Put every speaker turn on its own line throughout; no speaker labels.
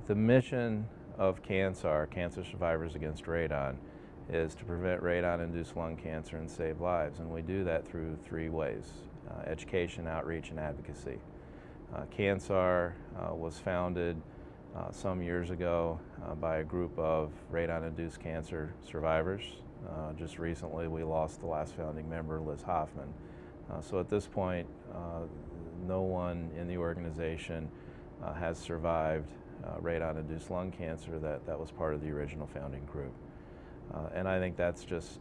The mission of CANSAR, Cancer Survivors Against Radon, is to prevent radon-induced lung cancer and save lives, and we do that through three ways: education, outreach, and advocacy. CANSAR was founded some years ago by a group of radon-induced cancer survivors. Just recently we lost the last founding member, Liz Hoffman. So at this point, no one in the organization has survived radon-induced lung cancer that was part of the original founding group. And I think that's just,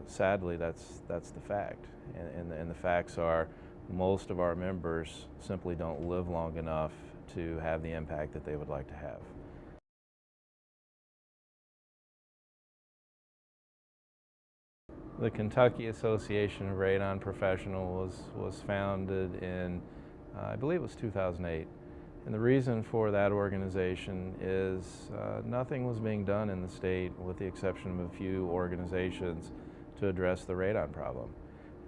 sadly, that's the fact. And the facts are most of our members simply don't live long enough to have the impact that they would like to have. The Kentucky Association of Radon Professionals was founded in, I believe it was 2008. And the reason for that organization is nothing was being done in the state, with the exception of a few organizations, to address the radon problem.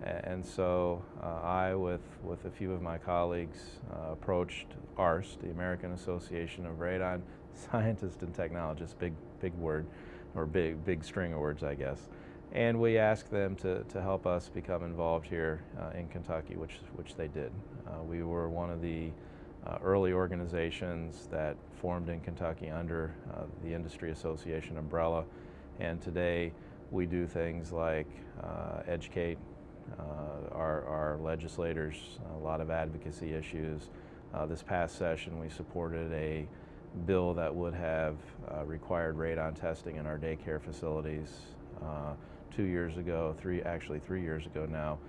And so I, with a few of my colleagues, approached ARST, the American Association of Radon Scientists and Technologists, big word, or big string of words, I guess. And we asked them to help us become involved here in Kentucky, which they did. We were one of the early organizations that formed in Kentucky under the Industry Association umbrella, and today we do things like educate our legislators, a lot of advocacy issues. This past session we supported a bill that would have required radon testing in our daycare facilities. 2 years ago, actually 3 years ago now,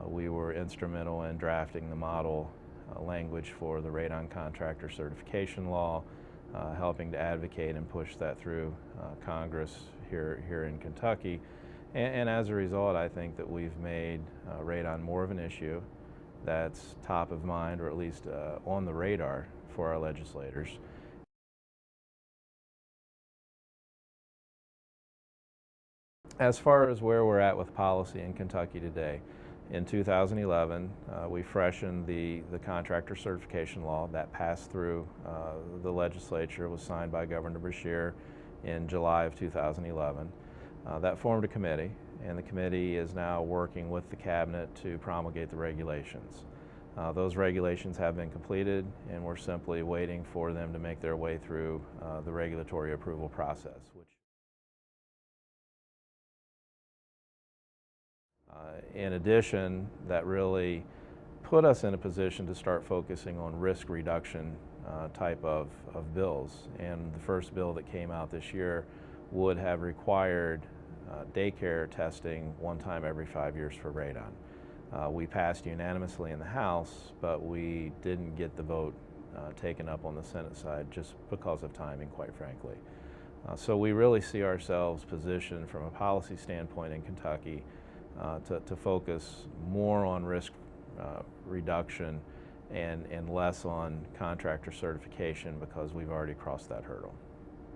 we were instrumental in drafting the model language for the radon contractor certification law, helping to advocate and push that through Congress here in Kentucky. And as a result, I think that we've made radon more of an issue that's top of mind, or at least on the radar for our legislators. As far as where we're at with policy in Kentucky today, in 2011, we freshened the contractor certification law that passed through the legislature, was signed by Governor Beshear in July of 2011. That formed a committee, and the committee is now working with the cabinet to promulgate the regulations. Those regulations have been completed, and we're simply waiting for them to make their way through the regulatory approval process. In addition, that really put us in a position to start focusing on risk reduction type of bills. And the first bill that came out this year would have required daycare testing one time every 5 years for radon. We passed unanimously in the House, but we didn't get the vote taken up on the Senate side just because of timing, quite frankly. So we really see ourselves positioned from a policy standpoint in Kentucky to focus more on risk reduction and less on contractor certification, because we've already crossed that hurdle.